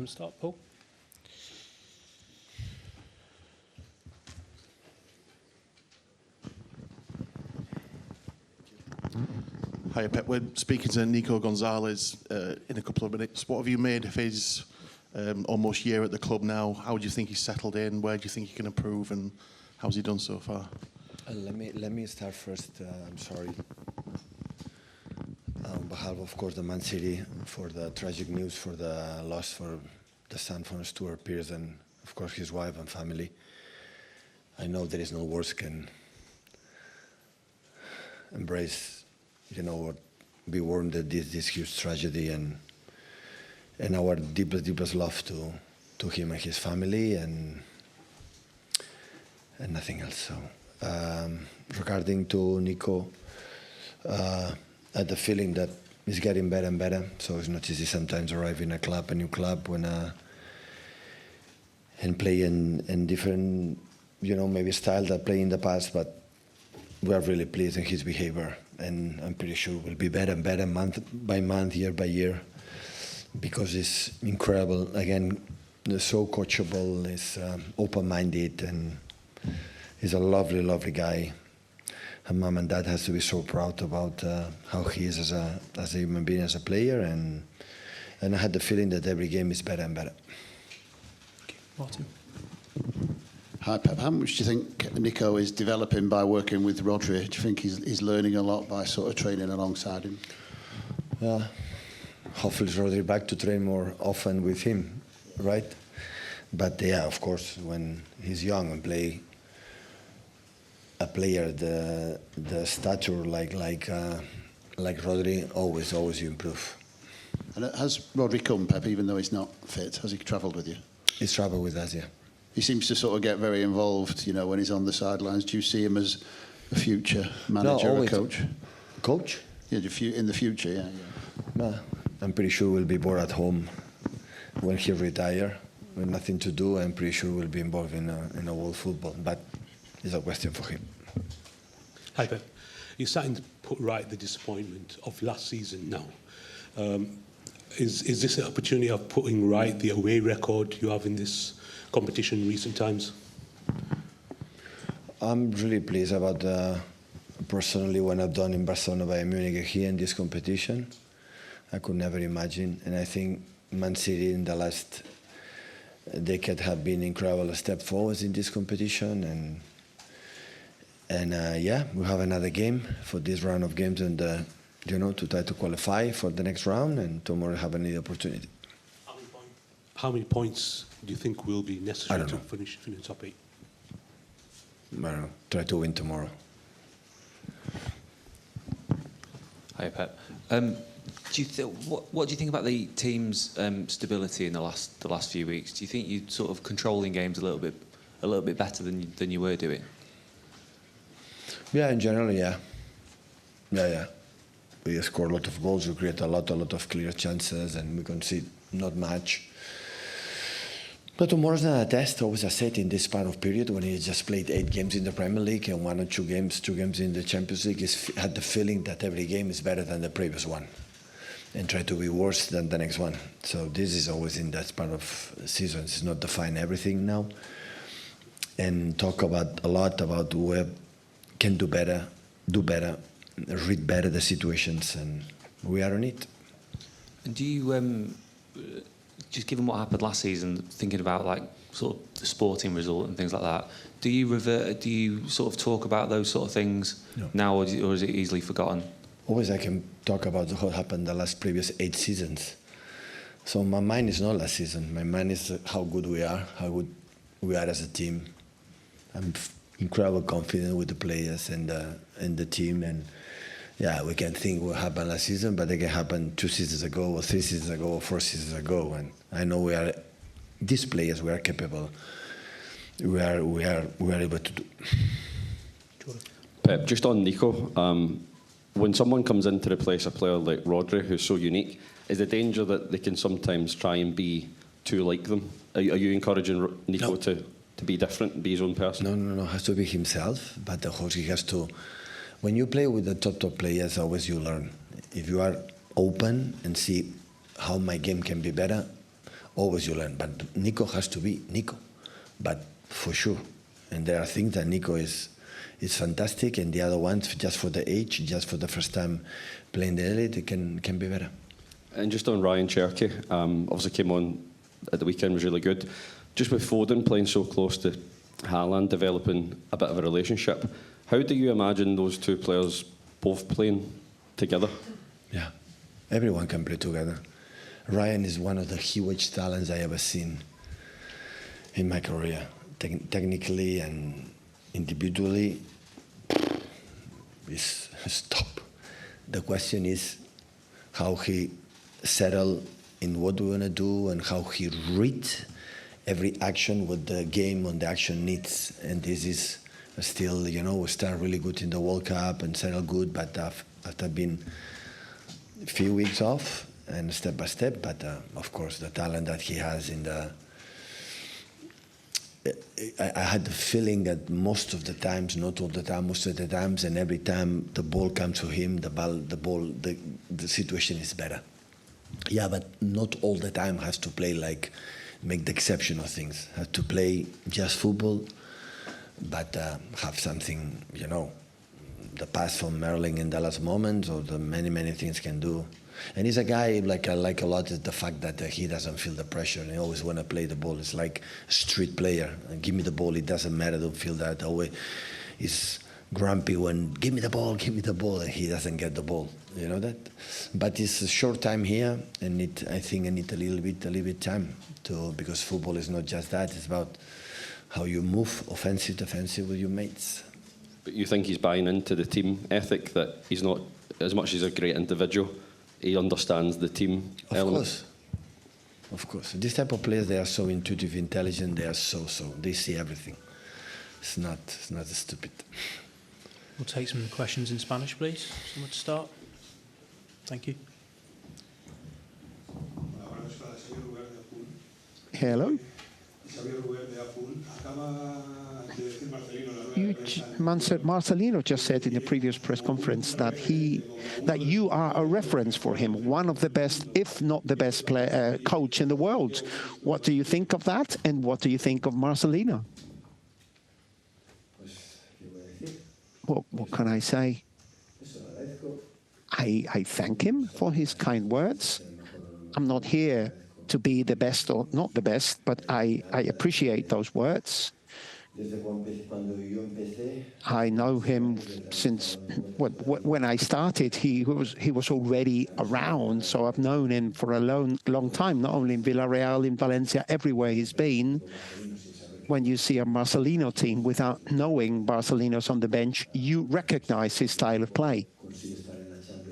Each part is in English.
Start, Paul. Hi, Pep. We're speaking to Nico Gonzalez in a couple of minutes. What have you made of his almost year at the club now? How do you think he's settled in? Where do you think he can improve? And how's he done so far? Let me start first. I'm sorry. On behalf, of course, the Man City for the tragic news for the loss for the son from Stuart Pearce and, of course, his wife and family. I know there is no words can embrace, or be warned that this huge tragedy and our deepest love to him and his family and nothing else. So, regarding to Nico, I had the feeling that he's getting better and better. So it's not easy sometimes arrive in a new club, and play in different, maybe style that play in the past. But we are really pleased in his behavior, and I'm pretty sure will be better and better month by month, year by year, because he's incredible. Again, he's so coachable, he's open-minded, and he's a lovely, lovely guy. And mom and dad has to be so proud about how he is as a human being, as a player, and I had the feeling that every game is better and better. Okay. Martin. Hi, Pep. How much do you think Nico is developing by working with Rodri? Do you think he's learning a lot by sort of training alongside him? Hopefully Rodri back to train more often with him, right? But yeah, of course, when he's young and play a player the stature like Rodri, always you improve. And has Rodri come, Pep, even though he's not fit? Has he travelled with you? He's travelled with us, yeah. He seems to sort of get very involved, when he's on the sidelines. Do you see him as a future manager or coach? Coach? Yeah, in the future, yeah. No, I'm pretty sure we'll be more at home when he retire. With nothing to do, I'm pretty sure we'll be involved in a world football. But it's a question for him. Hi, Pep. You're starting to put right the disappointment of last season now. Is this an opportunity of putting right the away record you have in this competition in recent times? I'm really pleased about personally what I've done in Barcelona, Bayern Munich here in this competition. I could never imagine, and I think Man City in the last decade have been incredible step forwards in this competition, and yeah, we have another game for this round of games, and to try to qualify for the next round, and tomorrow have another opportunity. How many points do you think will be necessary to finish in the top 8? I don't know. Try to win tomorrow. Hi, Pep. What do you think about the team's stability in the last few weeks? Do you think you're sort of controlling games a little bit better than you were doing? Yeah, in general, yeah. We score a lot of goals. We create a lot of clear chances, and we concede not much. But tomorrow's not a test. Always I said in this part of period when he just played 8 games in the Premier League and 1 or 2 games in the Champions League, he had the feeling that every game is better than the previous one, and try to be worse than the next one. So this is always in that part of seasons. It's not define everything now, and talk about a lot about where can do better, read better the situations, and we are on it. And do you, just given what happened last season, thinking about like sort of the sporting result and things like that, do you sort of talk about those sort of things now, or is it easily forgotten? Always I can talk about what happened the last previous 8 seasons. So my mind is not last season. My mind is how good we are, how good we are as a team. I'm incredibly confident with the players and the team, and yeah, we can think what happened last season, but it can happen 2 seasons ago, or 3 seasons ago, or 4 seasons ago. And I know these players, we are capable. We are able to do. Pep, just on Nico, when someone comes in to replace a player like Rodri, who's so unique, is the danger that they can sometimes try and be too like them? Are you encouraging Nico to be different, be his own person? No. Has to be himself, but of course he has to. When you play with the top players, always you learn. If you are open and see how my game can be better, always you learn. But Nico has to be Nico, but for sure. And there are things that Nico is fantastic, and the other ones, just for the age, just for the first time playing the elite, it can be better. And just on Rayan Cherki, obviously came on at the weekend, was really good. Just with Foden playing so close to Haaland, developing a bit of a relationship, how do you imagine those two players both playing together? Yeah, everyone can play together. Rayan is one of the hugest talents I ever seen in my career. Technically and individually, is top. The question is how he settle in what we want to do and how he read every action, what the game on the action needs. And this is still, you know, we start really good in the World Cup and settle good, but after being a few weeks off and step by step, but of course the talent that he has in the... I had the feeling that most of the times, not all the time, most of the times, and every time the ball comes to him, the situation is better. Yeah, but not all the time has to play like, make the exception of things. Have to play just football, but have something, you know, the pass from Merlin in the last moments, or the many things can do. And he's a guy like I like a lot is the fact that he doesn't feel the pressure and he always want to play the ball. It's like a street player. Give me the ball. It doesn't matter. Don't feel that way. He's grumpy when give me the ball, and he doesn't get the ball. You know that. But it's a short time here, and I think I need a little bit time because football is not just that. It's about how you move offensive, defensive with your mates. But you think he's buying into the team ethic, that he's not, as much as he's a great individual, he understands the team element? Of course. This type of players, they are so intuitive, intelligent, they are so, they see everything. It's not stupid. We'll take some questions in Spanish, please. Someone to start. Thank you. Hello. Marcelino just said in the previous press conference that you are a reference for him, one of the best, if not the best coach in the world. What do you think of that, and what do you think of Marcelino? What can I say? I thank him for his kind words. I'm not here to be the best or not the best, but I appreciate those words. I know him since when I started. He was already around, so I've known him for a long time. Not only in Villarreal, in Valencia, everywhere he's been. When you see a Marcelino team without knowing Marcelino's on the bench, you recognize his style of play.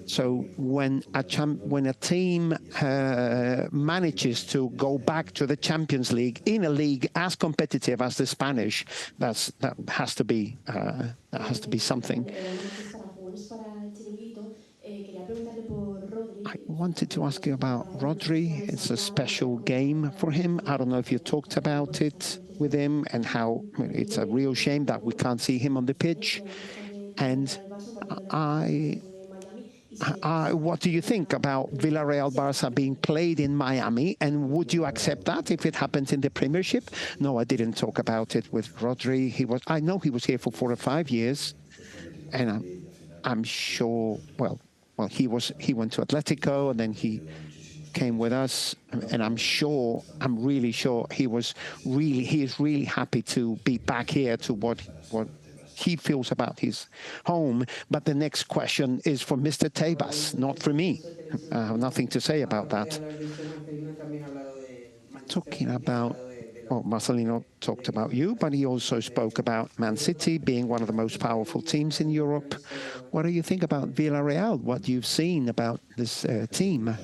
So when a team manages to go back to the Champions League in a league as competitive as the Spanish, that has to be something. I wanted to ask you about Rodri. It's a special game for him. I don't know if you talked about it with him and how it's a real shame that we can't see him on the pitch. And what do you think about Villarreal-Barça being played in Miami? And would you accept that if it happens in the Premiership? No, I didn't talk about it with Rodri. I know he was here for 4 or 5 years, and I'm sure. Well, he went to Atletico, and then he came with us, and I'm really sure he is really happy to be back here to what he feels about his home. But the next question is for Mr. Tebas, not for me. I have nothing to say about that. Talking about, Marcelino talked about you, but he also spoke about Man City being one of the most powerful teams in Europe. What do you think about Villarreal? What you've seen about this team?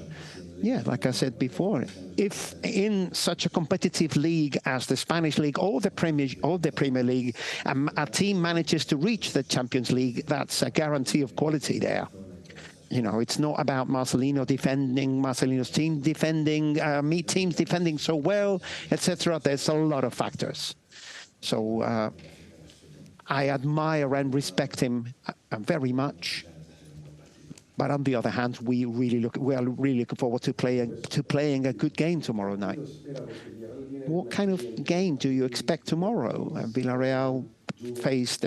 Yeah, like I said before, if in such a competitive league as the Spanish league or the Premier League, a team manages to reach the Champions League, that's a guarantee of quality there. You know, it's not about Marcelino defending, Marcelino's team defending, teams defending so well, etc. There's a lot of factors. So I admire and respect him very much. But on the other hand, we are really looking forward to playing a good game tomorrow night. What kind of game do you expect tomorrow? Villarreal faced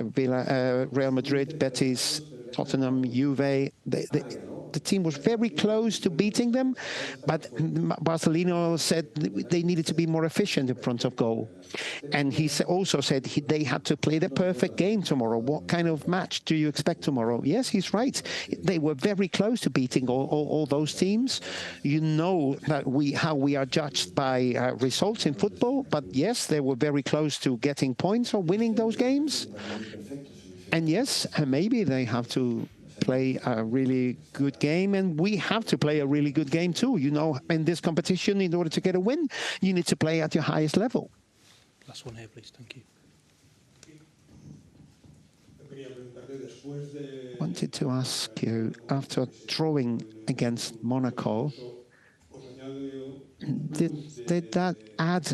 Real Madrid, Betis, Tottenham, Juve. The team was very close to beating them, but Marcelino said they needed to be more efficient in front of goal. And he also said they had to play the perfect game tomorrow. What kind of match do you expect tomorrow? Yes, he's right. They were very close to beating all those teams. You know that how we are judged by results in football, but yes, they were very close to getting points or winning those games. And yes, maybe they have to play a really good game, and we have to play a really good game too. You know, in this competition, in order to get a win, you need to play at your highest level. Last one here, please. Thank you. Wanted to ask you, after drawing against Monaco, did that add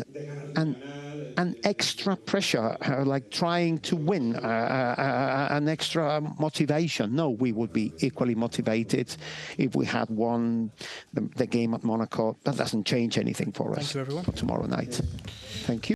an extra pressure, like trying to win, an extra motivation? No, we would be equally motivated if we had won the game at Monaco. That doesn't change anything for us. Thank you, everyone. For tomorrow night. Thank you.